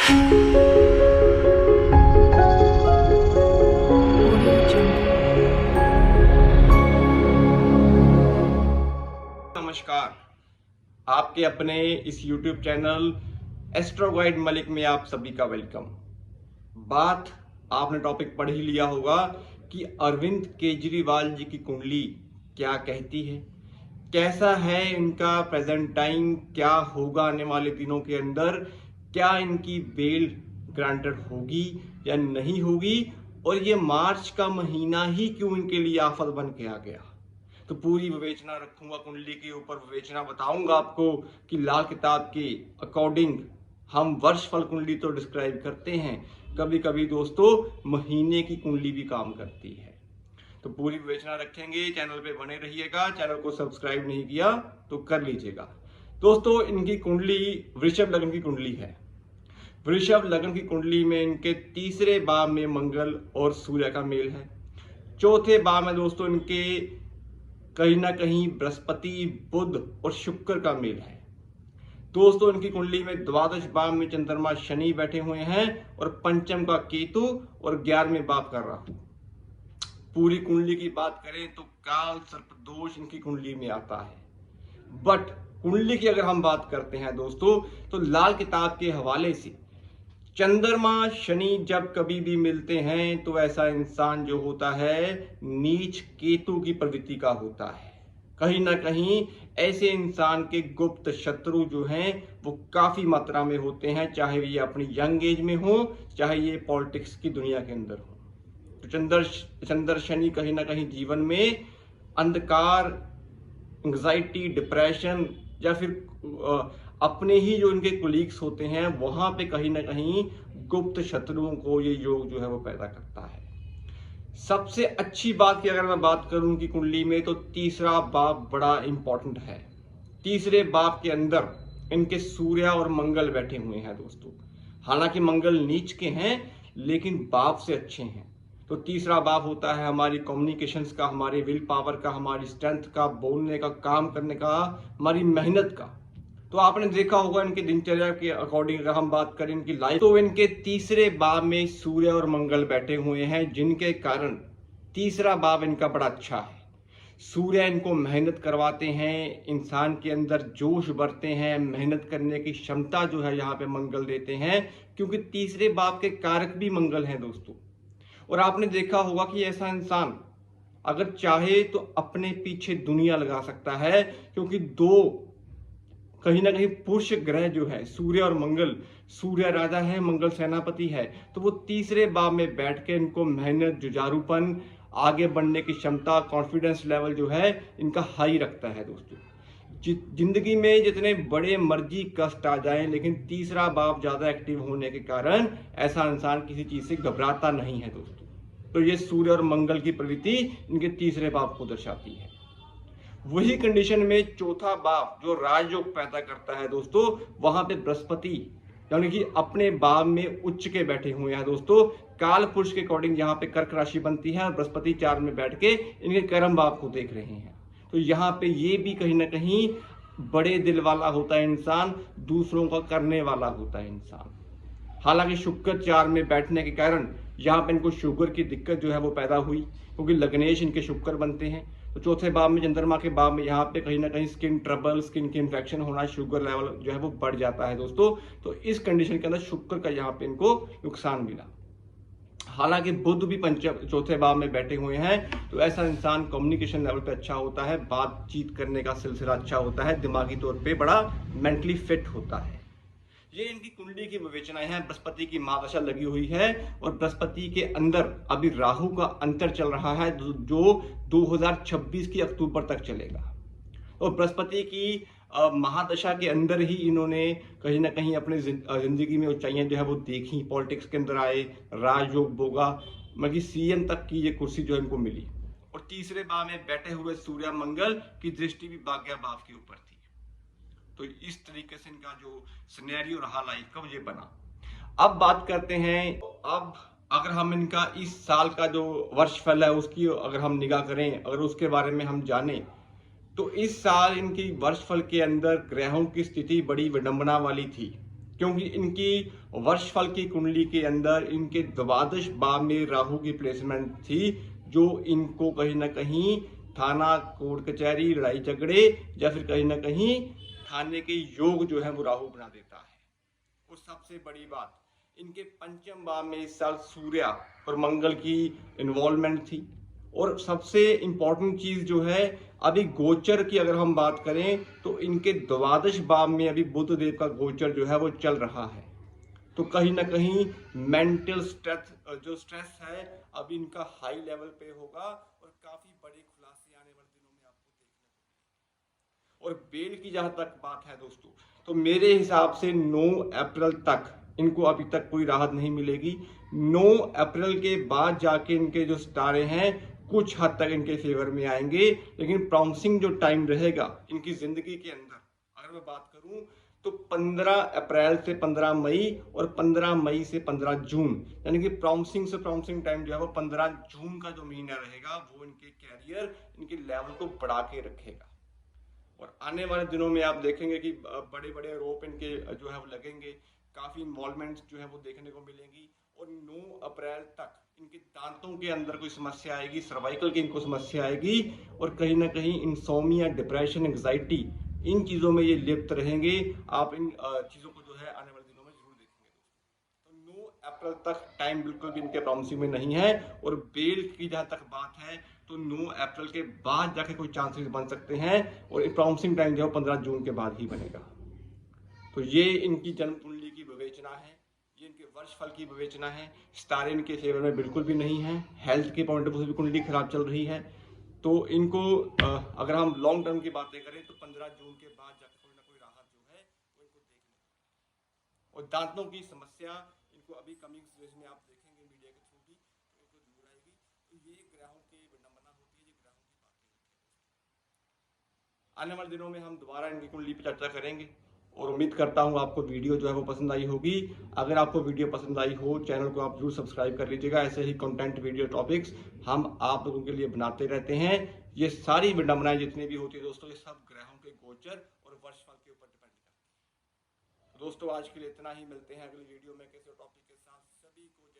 नमस्कार, आपके अपने इस YouTube channel astro guide Malik में आप सभी का वेलकम। बात आपने टॉपिक पढ़ ही लिया होगा कि अरविंद केजरीवाल जी की कुंडली क्या कहती है, कैसा है इनका प्रेजेंट टाइम, क्या होगा आने वाले दिनों के अंदर, क्या इनकी बेल ग्रांटेड होगी या नहीं होगी, और ये मार्च का महीना ही क्यों इनके लिए आफत बन के आ गया। तो पूरी विवेचना रखूंगा कुंडली के ऊपर, विवेचना बताऊंगा आपको कि लाल किताब के अकॉर्डिंग हम वर्षफल कुंडली तो डिस्क्राइब करते हैं, कभी कभी दोस्तों महीने की कुंडली भी काम करती है। तो पूरी विवेचना रखेंगे, चैनल पे बने रहिएगा। चैनल को सब्सक्राइब नहीं किया तो कर लीजिएगा। दोस्तों इनकी कुंडली वृषभ लग्न की कुंडली है। वृषभ लग्न की कुंडली में इनके तीसरे भाव में मंगल और सूर्य का मेल है। चौथे भाव में दोस्तों इनके कहीं ना कहीं बृहस्पति, बुध और शुक्र का मेल है। दोस्तों इनकी कुंडली में द्वादश भाव में चंद्रमा शनि बैठे हुए हैं और पंचम का केतु और 11वें भाव का राहु। पूरी कुंडली की बात करें तो काल सर्प दोष इनकी कुंडली में आता है। बट कुंडली की अगर हम बात करते हैं दोस्तों तो लाल किताब के हवाले से चंद्रमा शनि जब कभी भी मिलते हैं तो ऐसा इंसान जो होता है नीच केतु की प्रवृत्ति का होता है। कहीं ना कहीं ऐसे इंसान के गुप्त शत्रु जो हैं वो काफी मात्रा में होते हैं, चाहे ये अपनी यंग एज में हो, चाहे ये पॉलिटिक्स की दुनिया के अंदर हो। तो चंद्र शनि कहीं ना कहीं जीवन में अंधकार, एंग्जाइटी, डिप्रेशन या फिर अपने ही जो इनके कोलीग्स होते हैं वहां पे कहीं ना कहीं गुप्त शत्रुओं को ये योग जो है वो पैदा करता है। सबसे अच्छी बात की अगर मैं बात करूं कि कुंडली में तो तीसरा भाव बड़ा इंपॉर्टेंट है। तीसरे भाव के अंदर इनके सूर्य और मंगल बैठे हुए हैं दोस्तों। हालांकि मंगल नीच के हैं लेकिन भाव से अच्छे हैं। तो तीसरा भाव होता है हमारी कम्युनिकेशंस का, हमारे विल पावर का, हमारी स्ट्रेंथ का, बोलने का, काम करने का, हमारी मेहनत का। तो आपने देखा होगा इनके दिनचर्या के अकॉर्डिंग अगर हम बात करें इनकी लाइफ, तो इनके तीसरे भाव में सूर्य और मंगल बैठे हुए हैं, जिनके कारण तीसरा भाव इनका बड़ा अच्छा है। सूर्य इनको मेहनत करवाते हैं, इंसान के अंदर जोश भरते हैं, मेहनत करने की क्षमता जो है यहाँ पे मंगल देते हैं, क्योंकि तीसरे भाव के कारक भी मंगल हैं दोस्तों। और आपने देखा होगा कि ऐसा इंसान अगर चाहे तो अपने पीछे दुनिया लगा सकता है, क्योंकि दो कहीं ना कहीं पुरुष ग्रह जो है सूर्य और मंगल, सूर्य राजा है, मंगल सेनापति है, तो वो तीसरे भाव में बैठ के इनको मेहनत, जुझारूपन, आगे बढ़ने की क्षमता, कॉन्फिडेंस लेवल जो है इनका हाई रखता है दोस्तों। जिंदगी में जितने बड़े मर्जी कष्ट आ जाएं, लेकिन तीसरा भाव ज्यादा एक्टिव होने के कारण ऐसा इंसान किसी चीज से घबराता नहीं है दोस्तों। तो ये सूर्य और मंगल की प्रवृत्ति इनके तीसरे भाव को दर्शाती है। वही कंडीशन में चौथा भाव जो राजयोग पैदा करता है दोस्तों, वहां पे बृहस्पति यानी कि अपने भाव में उच्च के बैठे हुए हैं दोस्तों। काल पुरुष के अकॉर्डिंग यहाँ पे कर्क राशि बनती है और बृहस्पति 4 में बैठ के इनके कर्म भाव को देख रहे हैं। तो यहाँ पे ये भी कहीं ना कहीं बड़े दिल वाला होता है इंसान, दूसरों का करने वाला होता है इंसान। हालांकि शुक्र 4 में बैठने के कारण यहाँ पे इनको शुगर की दिक्कत जो है वो पैदा हुई, क्योंकि लग्नेश इनके शुक्र बनते हैं। तो चौथे भाव में चंद्रमा के भाव में यहाँ पे कहीं ना कहीं स्किन ट्रबल, स्किन की इन्फेक्शन होना, शुगर लेवल जो है वो बढ़ जाता है दोस्तों। तो इस कंडीशन के अंदर शुक्र का यहाँ पे इनको नुकसान मिला। हालांकि बुध भी चौथे भाव में बैठे हुए हैं, तो ऐसा इंसान कम्युनिकेशन लेवल पे अच्छा होता है, बातचीत करने का सिलसिला अच्छा होता है, दिमागी तौर पे बड़ा मेंटली फिट होता है। ये इनकी कुंडली की विवेचनाएं हैं। बृहस्पति की महादशा लगी हुई है और बृहस्पति के अंदर अभी राहु का अंतर चल रहा है जो 2026 की अक्टूबर तक चलेगा। और बृहस्पति की महादशा के अंदर ही इन्होंने कहीं ना कहीं अपने जिंदगी में ऊंचाइयां जो है वो देखी, पॉलिटिक्स के अंदर आए, राजयोग भोगा, मतलब सीएम तक की ये कुर्सी जो है इनको मिली। और तीसरे भाव में बैठे हुए सूर्य मंगल की दृष्टि भी भाग्य भाव के ऊपर थी। तो इस तरीके से इनका जो सिनेरियो रहा लाइफ का ये बना। अब बात करते हैं, अब अगर हम इनका इस साल का जो वर्षफल है उसकी अगर हम निगाह करें, अगर उसके बारे में हम जानें, तो इस साल इनकी वर्षफल के अंदर ग्रहों की स्थिति बड़ी विडंबना वाली थी। क्योंकि इनकी वर्षफल की कुंडली के अंदर इनके द्वादश भाव में राहु की प्लेसमेंट थी, जो इनको कहीं ना कहीं थाना, कोर्ट कचहरी, लड़ाई झगड़े या फिर कहीं ना कहीं थाने के योग जो है वो राहु बना देता है। और सबसे बड़ी बात, इनके पंचम भाव में इस साल सूर्य और मंगल की इन्वॉल्वमेंट थी। और सबसे इंपॉर्टेंट चीज जो है, अभी गोचर की अगर हम बात करें तो इनके द्वादश भाव में अभी बुध देव का गोचर जो है वो चल रहा है। तो कहीं ना कहीं मेंटल स्ट्रेस है अभी इनका हाई लेवल पे होगा और काफी बड़े खुलासे आने वाले दिनों में आपको देखने को। और बेल की जहां तक बात है दोस्तों, तो मेरे हिसाब से 9 अप्रैल तक इनको अभी तक कोई राहत नहीं मिलेगी। 9 अप्रैल के बाद जाके इनके जो सितारे हैं कुछ हद तक इनके फेवर में आएंगे, लेकिन प्रॉमिसिंग जो टाइम रहेगा इनकी जिंदगी के अंदर, अगर मैं बात करूं तो 15 अप्रैल से 15 मई और 15 मई से 15 जून, यानी कि प्रॉमिसिंग टाइम जो है वो 15 जून का जो महीना रहेगा वो इनके कैरियर, इनके लेवल को बढ़ा के रखेगा। और आने वाले दिनों में आप देखेंगे कि बड़े बड़े आरोप इनके जो है वो लगेंगे, काफी इन्वॉल्वमेंट जो है वो देखने को मिलेंगी। और 9 अप्रैल तक इनके दांतों के अंदर कोई समस्या आएगी, सर्वाइकल की इनको समस्या आएगी, और कहीं ना कहीं इंसोमिया, डिप्रेशन, एंग्जाइटी, इन चीजों में ये लिप्त रहेंगे। आप इन चीजों को जो है आने वाले दिनों में जरूर देखेंगे दोस्तों। तो 9 अप्रैल तक टाइम बिल्कुल भी इनके प्रॉमिसिंग में नहीं है। और बेल की जहां तक बात है तो 9 अप्रैल के बाद जाके कोई चांसेस बन सकते हैं, और प्रॉमिसिंग टाइम जो है 15 जून के बाद ही बनेगा। तो ये इनकी जन्म कुंडली की विवेचना है, ये इनके वर्ष फल की विवेचना है। सितारे इनके फेवर में बिल्कुल भी नहीं है, हेल्थ के पॉइंट ऑफ व्यू से भी कुंडली खराब चल रही है। तो इनको अगर हम लॉन्ग टर्म की बातें करें तो 15 जून के बाद जाकर कोई ना कोई राहत जो है वो इनको देखने को। और दांतों की समस्या इनको अभी कमिंग डेज में आप देखेंगे मीडिया के थ्रू भी, तो इनको जरूर आएगी। तो ये ग्रहों की विडंबना होती है, ये ग्रहों की बातें होती है। आने वाले दिनों में हम दोबारा इनकी कुंडली पर चर्चा करेंगे, और उम्मीद करता हूँ आपको वीडियो जो है वो पसंद आई होगी। अगर आपको वीडियो पसंद आई हो, चैनल को आप जरूर सब्सक्राइब कर लीजिएगा। ऐसे ही कंटेंट, वीडियो, टॉपिक्स हम आप लोगों के लिए बनाते रहते हैं। ये सारी विडंबनाएं जितनी भी होती है दोस्तों, ये सब ग्रहों के गोचर और वर्षफल के ऊपर डिपेंड करती है। तो दोस्तों आज के लिए इतना ही, मिलते हैं अगली वीडियो में किसी टॉपिक के साथ। सभी को